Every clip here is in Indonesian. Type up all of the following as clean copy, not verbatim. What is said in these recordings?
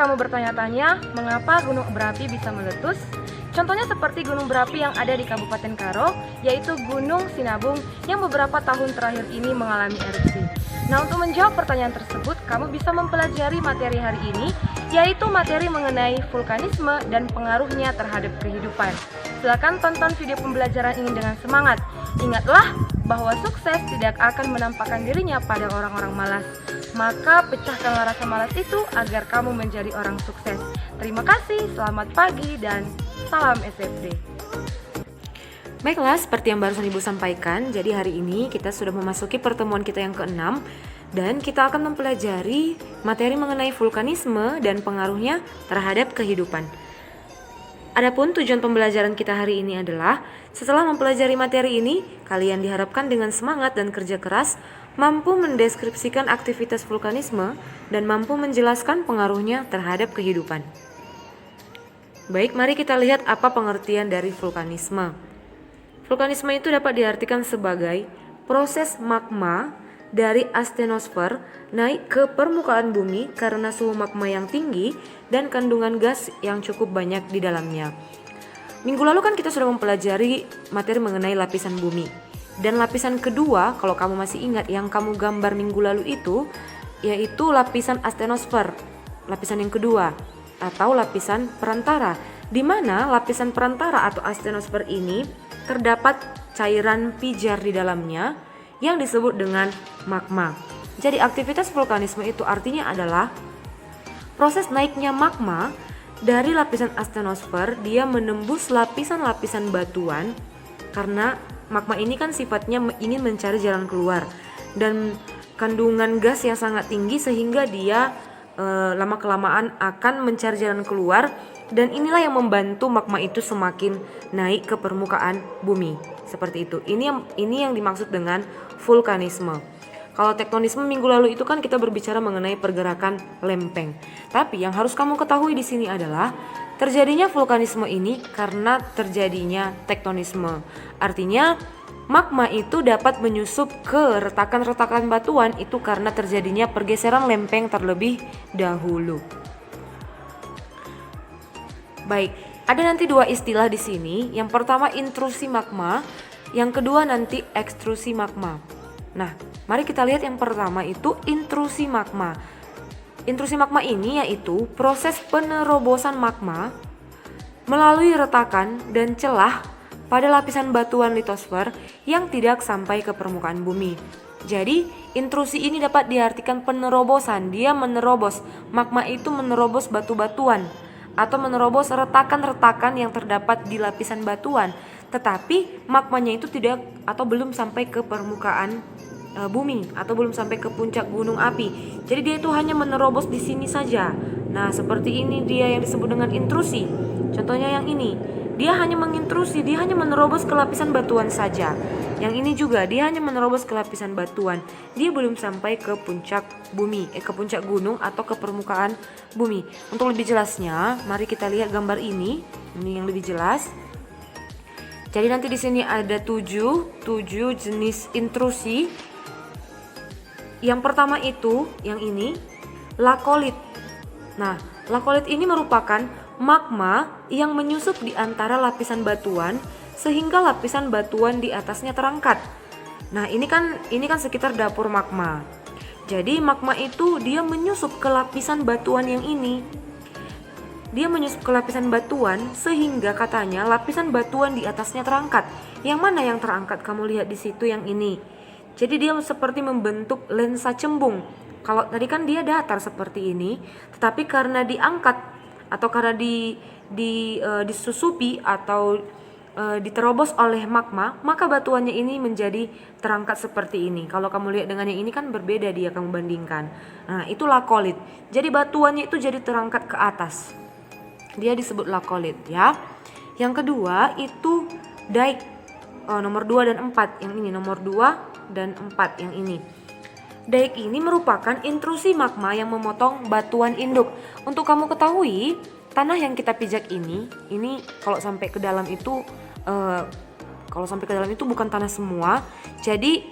kamu bertanya-tanya mengapa gunung berapi bisa meletus? Contohnya seperti gunung berapi yang ada di Kabupaten Karo, yaitu Gunung Sinabung yang beberapa tahun terakhir ini mengalami erupsi. Nah, untuk menjawab pertanyaan tersebut, kamu bisa mempelajari materi hari ini, yaitu materi mengenai vulkanisme dan pengaruhnya terhadap kehidupan. Silakan tonton video pembelajaran ini dengan semangat. Ingatlah bahwa sukses tidak akan menampakkan dirinya pada orang-orang malas. Maka pecahkanlah rasa malas itu agar kamu menjadi orang sukses. Terima kasih, selamat pagi, dan salam SFD. Baiklah, seperti yang barusan Ibu sampaikan, jadi hari ini kita sudah memasuki pertemuan kita yang ke-6 dan kita akan mempelajari materi mengenai vulkanisme dan pengaruhnya terhadap kehidupan. Adapun tujuan pembelajaran kita hari ini adalah setelah mempelajari materi ini, kalian diharapkan dengan semangat dan kerja keras mampu mendeskripsikan aktivitas vulkanisme dan mampu menjelaskan pengaruhnya terhadap kehidupan. Baik, mari kita lihat apa pengertian dari vulkanisme. Vulkanisme itu dapat diartikan sebagai proses magma dari astenosfer naik ke permukaan bumi karena suhu magma yang tinggi dan kandungan gas yang cukup banyak di dalamnya. Minggu lalu kan kita sudah mempelajari materi mengenai lapisan bumi. Dan lapisan kedua, kalau kamu masih ingat yang kamu gambar minggu lalu itu, yaitu lapisan astenosfer, lapisan yang kedua atau lapisan perantara, di mana lapisan perantara atau astenosfer ini terdapat cairan pijar di dalamnya yang disebut dengan magma. Jadi aktivitas vulkanisme itu artinya adalah proses naiknya magma dari lapisan astenosfer, dia menembus lapisan-lapisan batuan karena magma ini kan sifatnya ingin mencari jalan keluar dan kandungan gas yang sangat tinggi sehingga dia lama-kelamaan akan mencari jalan keluar dan inilah yang membantu magma itu semakin naik ke permukaan bumi. Seperti itu. Ini yang dimaksud dengan vulkanisme. Kalau tektonisme minggu lalu itu kan kita berbicara mengenai pergerakan lempeng. Tapi yang harus kamu ketahui di sini adalah terjadinya vulkanisme ini karena terjadinya tektonisme. Artinya magma itu dapat menyusup ke retakan-retakan batuan itu karena terjadinya pergeseran lempeng terlebih dahulu. Baik, ada nanti dua istilah di sini. Yang pertama intrusi magma, yang kedua nanti ekstrusi magma. Nah, mari kita lihat yang pertama itu intrusi magma. Intrusi magma ini yaitu proses penerobosan magma melalui retakan dan celah pada lapisan batuan litosfer yang tidak sampai ke permukaan bumi. Jadi, intrusi ini dapat diartikan penerobosan. Dia menerobos, magma itu menerobos batu-batuan atau menerobos retakan-retakan yang terdapat di lapisan batuan. Tetapi magmanya itu tidak atau belum sampai ke permukaan bumi atau belum sampai ke puncak gunung api. Jadi dia itu hanya menerobos di sini saja. Nah, seperti ini dia yang disebut dengan intrusi. Contohnya yang ini, dia hanya mengintrusi, dia hanya menerobos ke lapisan batuan saja. Yang ini juga dia hanya menerobos ke lapisan batuan. Dia belum sampai ke puncak bumi, ke puncak gunung atau ke permukaan bumi. Untuk lebih jelasnya, mari kita lihat gambar ini. Ini yang lebih jelas. Jadi nanti di sini ada 7 jenis intrusi. Yang pertama itu, yang ini, lakolit. Nah, lakolit ini merupakan magma yang menyusup di antara lapisan batuan sehingga lapisan batuan di atasnya terangkat. Nah, ini kan sekitar dapur magma. Jadi magma itu dia menyusup ke lapisan batuan yang ini. Dia menyusup ke lapisan batuan sehingga katanya lapisan batuan di atasnya terangkat. Yang mana yang terangkat? Kamu lihat di situ yang ini. Jadi dia seperti membentuk lensa cembung. Kalau tadi kan dia datar seperti ini, tetapi karena diangkat atau karena disusupi atau diterobos oleh magma, maka batuannya ini menjadi terangkat seperti ini. Kalau kamu lihat dengan yang ini kan berbeda dia kamu bandingkan. Nah, itu lakolit. Jadi batuannya itu jadi terangkat ke atas. Dia disebut lakolit ya. Yang kedua itu dike. Nomor 2 dan 4. Yang ini nomor 2 dan 4 yang ini. Dike ini merupakan intrusi magma yang memotong batuan induk. Untuk kamu ketahui, tanah yang kita pijak ini kalau sampai ke dalam itu bukan tanah semua. Jadi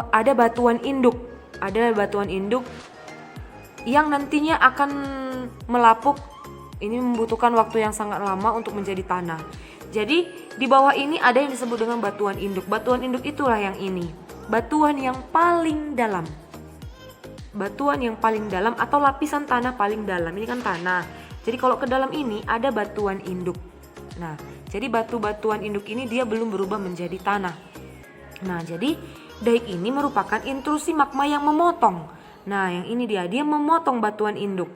ada batuan induk yang nantinya akan melapuk. Ini membutuhkan waktu yang sangat lama untuk menjadi tanah. Jadi di bawah ini ada yang disebut dengan batuan induk. Batuan induk itulah yang ini. Batuan yang paling dalam. Batuan yang paling dalam atau lapisan tanah paling dalam. Ini kan tanah. Jadi kalau ke dalam ini ada batuan induk. Nah, jadi batu-batuan induk ini dia belum berubah menjadi tanah. Nah, jadi daik ini merupakan intrusi magma yang memotong. Nah, yang ini dia memotong batuan induk.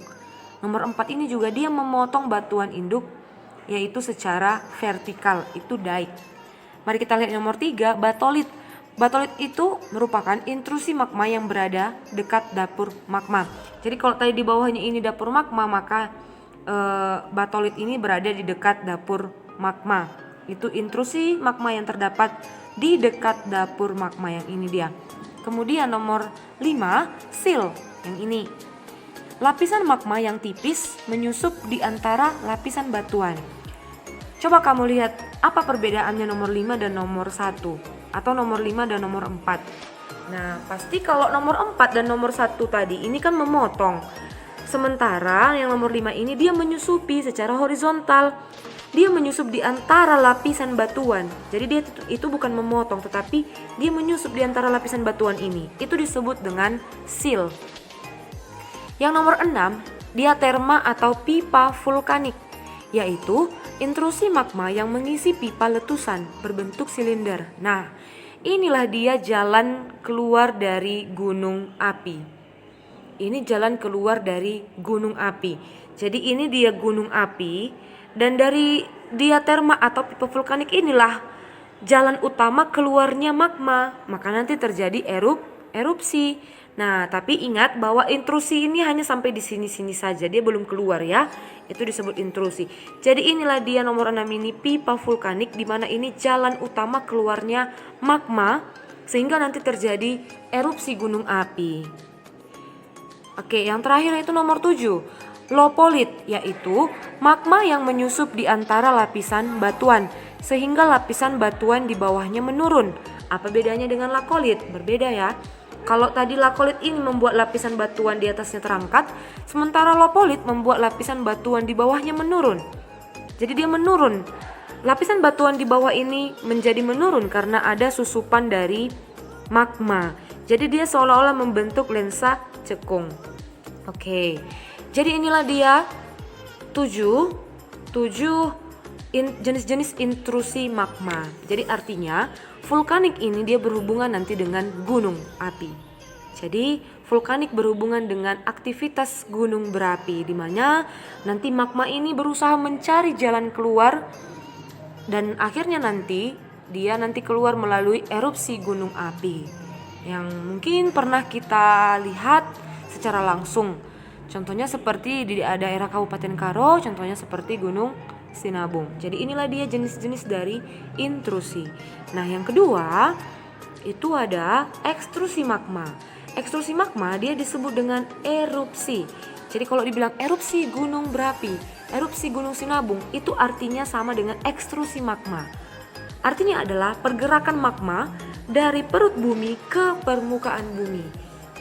Nomor 4 ini juga dia memotong batuan induk, yaitu secara vertikal, itu daik. Mari kita lihat nomor 3, batolit. Batolit itu merupakan intrusi magma yang berada dekat dapur magma. Jadi kalau tadi di bawahnya ini dapur magma, maka batolit ini berada di dekat dapur magma. Itu intrusi magma yang terdapat di dekat dapur magma, yang ini dia. Kemudian nomor 5, sil, yang ini. Lapisan magma yang tipis menyusup di antara lapisan batuan. Coba kamu lihat apa perbedaannya nomor 5 dan nomor 1 atau nomor 5 dan nomor 4. Nah, pasti kalau nomor 4 dan nomor 1 tadi ini kan memotong. Sementara yang nomor 5 ini dia menyusupi secara horizontal. Dia menyusup di antara lapisan batuan. Jadi dia itu bukan memotong, tetapi dia menyusup di antara lapisan batuan ini. Itu disebut dengan sil. Yang nomor 6, diaterma atau pipa vulkanik, yaitu intrusi magma yang mengisi pipa letusan berbentuk silinder. Nah, inilah dia jalan keluar dari gunung api. Ini jalan keluar dari gunung api. Jadi ini dia gunung api, dan dari diaterma atau pipa vulkanik inilah jalan utama keluarnya magma. Maka nanti terjadi erupsi. Nah, tapi ingat bahwa intrusi ini hanya sampai di sini-sini saja, dia belum keluar ya. Itu disebut intrusi. Jadi inilah dia nomor 6 ini, pipa vulkanik, di mana ini jalan utama keluarnya magma sehingga nanti terjadi erupsi gunung api. Oke, yang terakhir itu nomor 7, lopolit, yaitu magma yang menyusup di antara lapisan batuan sehingga lapisan batuan di bawahnya menurun. Apa bedanya dengan lakolit? Berbeda ya. Kalau tadi lakolit ini membuat lapisan batuan di atasnya terangkat, sementara lopolit membuat lapisan batuan di bawahnya menurun. Jadi dia menurun. Lapisan batuan di bawah ini menjadi menurun karena ada susupan dari magma. Jadi dia seolah-olah membentuk lensa cekung. Oke. Jadi inilah dia 7 jenis-jenis intrusi magma. Jadi artinya vulkanik ini dia berhubungan nanti dengan gunung api. Jadi vulkanik berhubungan dengan aktivitas gunung berapi, di mana nanti magma ini berusaha mencari jalan keluar dan akhirnya nanti dia keluar melalui erupsi gunung api yang mungkin pernah kita lihat secara langsung. Contohnya seperti di daerah Kabupaten Karo, contohnya seperti Gunung Sinabung. Jadi inilah dia jenis-jenis dari intrusi. Nah, yang kedua itu ada ekstrusi magma. Ekstrusi magma dia disebut dengan erupsi. Jadi kalau dibilang erupsi gunung berapi, erupsi Gunung Sinabung, itu artinya sama dengan ekstrusi magma. Artinya adalah pergerakan magma dari perut bumi ke permukaan bumi.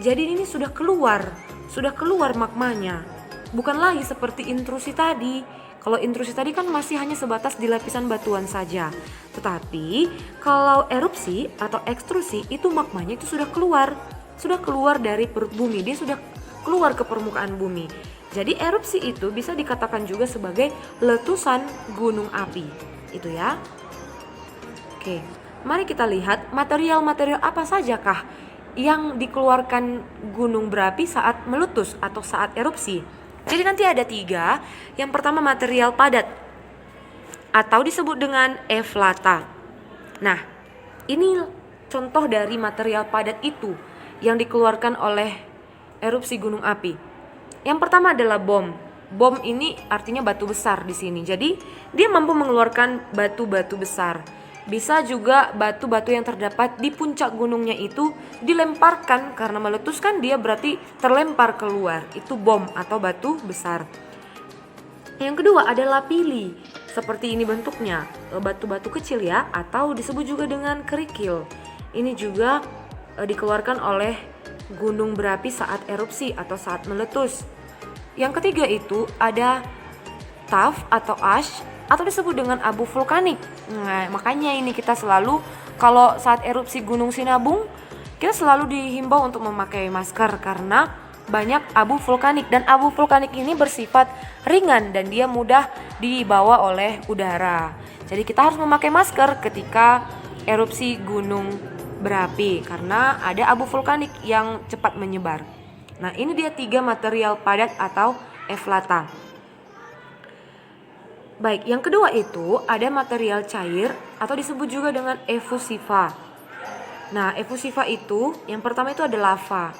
Jadi ini sudah keluar magmanya. Bukan lagi seperti intrusi tadi. Kalau intrusi tadi kan masih hanya sebatas di lapisan batuan saja. Tetapi kalau erupsi atau ekstrusi itu magmanya itu sudah keluar dari perut bumi, dia sudah keluar ke permukaan bumi. Jadi erupsi itu bisa dikatakan juga sebagai letusan gunung api. Itu ya. Oke, mari kita lihat material-material apa sajakah yang dikeluarkan gunung berapi saat meletus atau saat erupsi. Jadi nanti ada 3. Yang pertama material padat atau disebut dengan eflata. Nah, ini contoh dari material padat itu yang dikeluarkan oleh erupsi gunung api. Yang pertama adalah bom. Bom ini artinya batu besar di sini. Jadi dia mampu mengeluarkan batu-batu besar. Bisa juga batu-batu yang terdapat di puncak gunungnya itu dilemparkan, karena meletus kan dia berarti terlempar keluar. Itu bom atau batu besar. Yang kedua ada lapili. Seperti ini bentuknya, batu-batu kecil ya, atau disebut juga dengan kerikil. Ini juga dikeluarkan oleh gunung berapi saat erupsi atau saat meletus. Yang ketiga itu ada tuff atau ash atau disebut dengan abu vulkanik. Nah, makanya ini kita selalu kalau saat erupsi Gunung Sinabung kita selalu dihimbau untuk memakai masker karena banyak abu vulkanik, dan abu vulkanik ini bersifat ringan dan dia mudah dibawa oleh udara. Jadi kita harus memakai masker ketika erupsi gunung berapi karena ada abu vulkanik yang cepat menyebar. Nah, ini dia 3 material padat atau eflata. Baik, yang kedua itu ada material cair atau disebut juga dengan efusiva. Nah, efusiva itu yang pertama itu ada lava,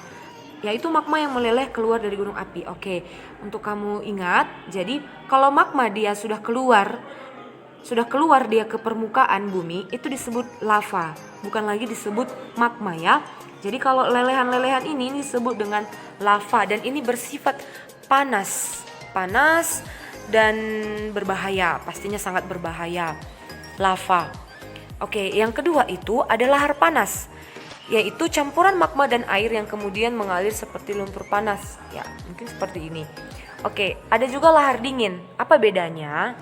yaitu magma yang meleleh keluar dari gunung api. Oke, untuk kamu ingat, jadi kalau magma dia sudah keluar dia ke permukaan bumi, itu disebut lava, bukan lagi disebut magma ya. Jadi kalau lelehan-lelehan ini disebut dengan lava dan ini bersifat panas dan berbahaya, pastinya sangat berbahaya, lava. Oke, yang kedua itu ada lahar panas, yaitu campuran magma dan air yang kemudian mengalir seperti lumpur panas. Ya, mungkin seperti ini. Oke, ada juga lahar dingin. Apa bedanya?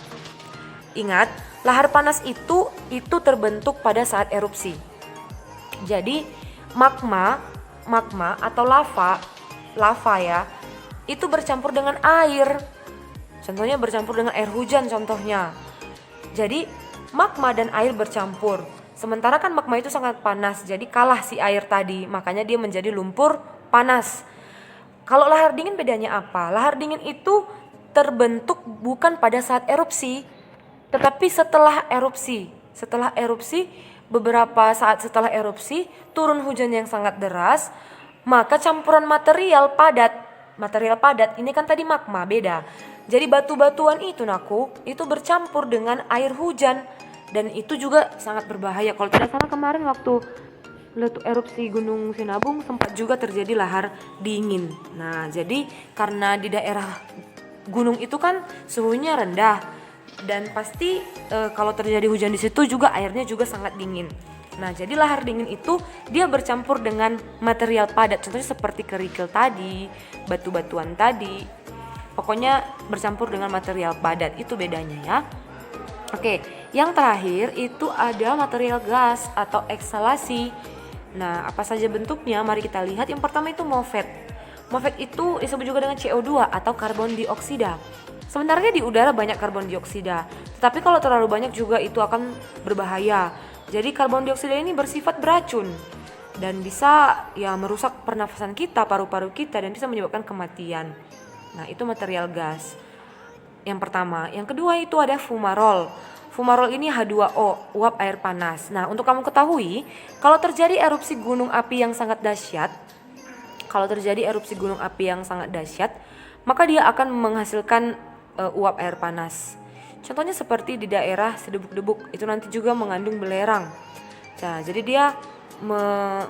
Ingat, lahar panas itu terbentuk pada saat erupsi. Jadi, magma atau lava ya, itu bercampur dengan air. Contohnya bercampur dengan air hujan contohnya. Jadi, magma dan air bercampur. Sementara kan magma itu sangat panas, jadi kalah si air tadi, makanya dia menjadi lumpur panas. Kalau lahar dingin bedanya apa? Lahar dingin itu terbentuk bukan pada saat erupsi, tetapi setelah erupsi. Setelah erupsi, beberapa saat setelah erupsi, turun hujan yang sangat deras, maka campuran material padat, ini kan tadi magma, beda. Jadi batu-batuan itu bercampur dengan air hujan. Dan itu juga sangat berbahaya. Kalau tidak salah kemarin waktu erupsi Gunung Sinabung sempat juga terjadi lahar dingin. Nah, jadi karena di daerah gunung itu kan suhunya rendah dan pasti kalau terjadi hujan di situ juga airnya juga sangat dingin. Nah, jadi lahar dingin itu dia bercampur dengan material padat. Contohnya seperti kerikil tadi, batu-batuan tadi. Pokoknya bercampur dengan material padat. Itu bedanya ya. Oke, yang terakhir itu ada material gas atau eksalasi. Nah, apa saja bentuknya? Mari kita lihat. Yang pertama itu MOVET. MOVET itu disebut juga dengan CO2 atau karbon dioksida. Sebenarnya di udara banyak karbon dioksida, tetapi kalau terlalu banyak juga itu akan berbahaya. Jadi karbon dioksida ini bersifat beracun dan bisa ya merusak pernafasan kita, paru-paru kita dan bisa menyebabkan kematian. Nah, itu material gas. Yang pertama, yang kedua itu ada fumarol. Fumarol ini H2O, uap air panas. Nah, untuk kamu ketahui, kalau terjadi erupsi gunung api yang sangat dahsyat, maka dia akan menghasilkan uap air panas. Contohnya seperti di daerah Sedebuk-Debuk, itu nanti juga mengandung belerang. Nah, jadi dia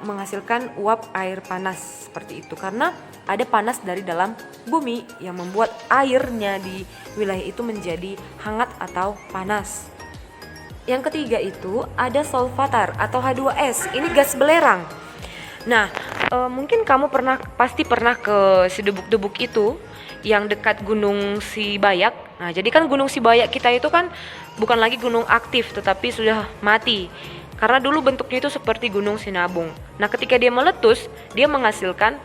menghasilkan uap air panas seperti itu karena ada panas dari dalam bumi yang membuat airnya di wilayah itu menjadi hangat atau panas. Yang ketiga itu ada solvatar atau H2S, ini gas belerang. Nah, mungkin kamu pasti pernah ke Sedebuk-Debuk itu yang dekat Gunung Sibayak. Nah, jadi kan Gunung Sibayak kita itu kan bukan lagi gunung aktif tetapi sudah mati. Karena dulu bentuknya itu seperti Gunung Sinabung. Nah, ketika dia meletus, dia menghasilkan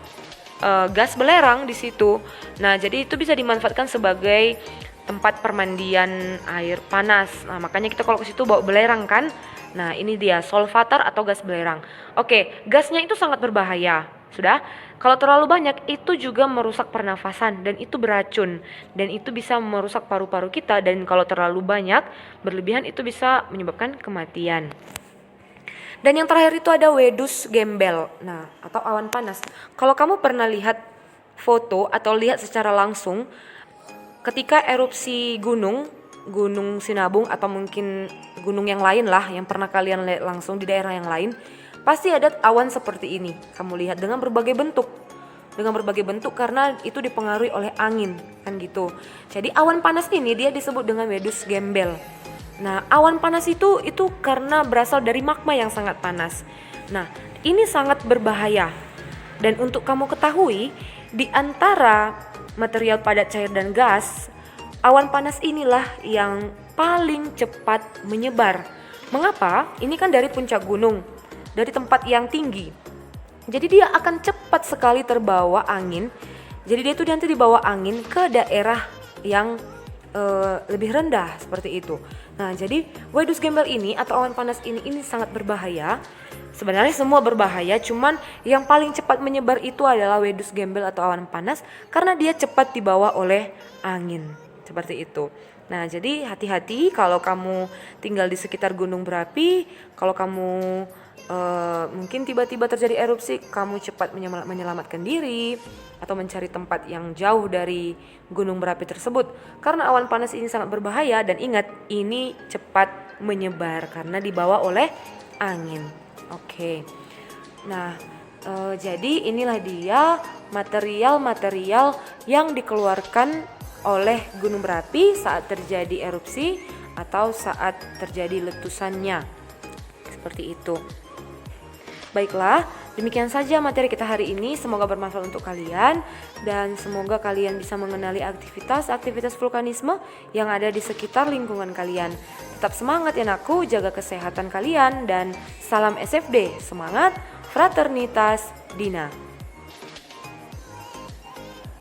gas belerang di situ. Nah, jadi itu bisa dimanfaatkan sebagai tempat permandian air panas. Nah, makanya kita kalau ke situ bawa belerang kan. Nah, ini dia solvatar atau gas belerang. Oke, gasnya itu sangat berbahaya. Sudah, kalau terlalu banyak itu juga merusak pernafasan dan itu beracun dan itu bisa merusak paru-paru kita, dan kalau terlalu banyak berlebihan itu bisa menyebabkan kematian. Dan yang terakhir itu ada wedus gembel, nah atau awan panas. Kalau kamu pernah lihat foto atau lihat secara langsung ketika erupsi gunung Sinabung atau mungkin gunung yang lain lah yang pernah kalian lihat langsung di daerah yang lain, pasti ada awan seperti ini. Kamu lihat dengan berbagai bentuk karena itu dipengaruhi oleh angin kan gitu. Jadi awan panas ini dia disebut dengan wedus gembel. Nah, awan panas itu karena berasal dari magma yang sangat panas. Nah, ini sangat berbahaya. Dan untuk kamu ketahui, di antara material padat, cair, dan gas, awan panas inilah yang paling cepat menyebar. Mengapa? Ini kan dari puncak gunung, dari tempat yang tinggi. Jadi dia akan cepat sekali terbawa angin. Jadi dia itu nanti dibawa angin ke daerah yang lebih rendah seperti itu. Nah, jadi Wedus Gembel ini atau awan panas ini sangat berbahaya. Sebenarnya semua berbahaya, cuman yang paling cepat menyebar itu adalah Wedus Gembel atau awan panas karena dia cepat dibawa oleh angin. Seperti itu. Nah, jadi hati-hati kalau kamu tinggal di sekitar gunung berapi, kalau kamu mungkin tiba-tiba terjadi erupsi, kamu cepat menyelamatkan diri atau mencari tempat yang jauh dari gunung berapi tersebut. Karena awan panas ini sangat berbahaya dan ingat, ini cepat menyebar karena dibawa oleh angin. Oke. Nah, jadi inilah dia material-material yang dikeluarkan oleh gunung berapi saat terjadi erupsi atau saat terjadi letusannya. Seperti itu. Baiklah, demikian saja materi kita hari ini. Semoga bermanfaat untuk kalian dan semoga kalian bisa mengenali aktivitas vulkanisme yang ada di sekitar lingkungan kalian. Tetap semangat ya nakku, jaga kesehatan kalian dan salam SFD. Semangat, fraternitas Dina.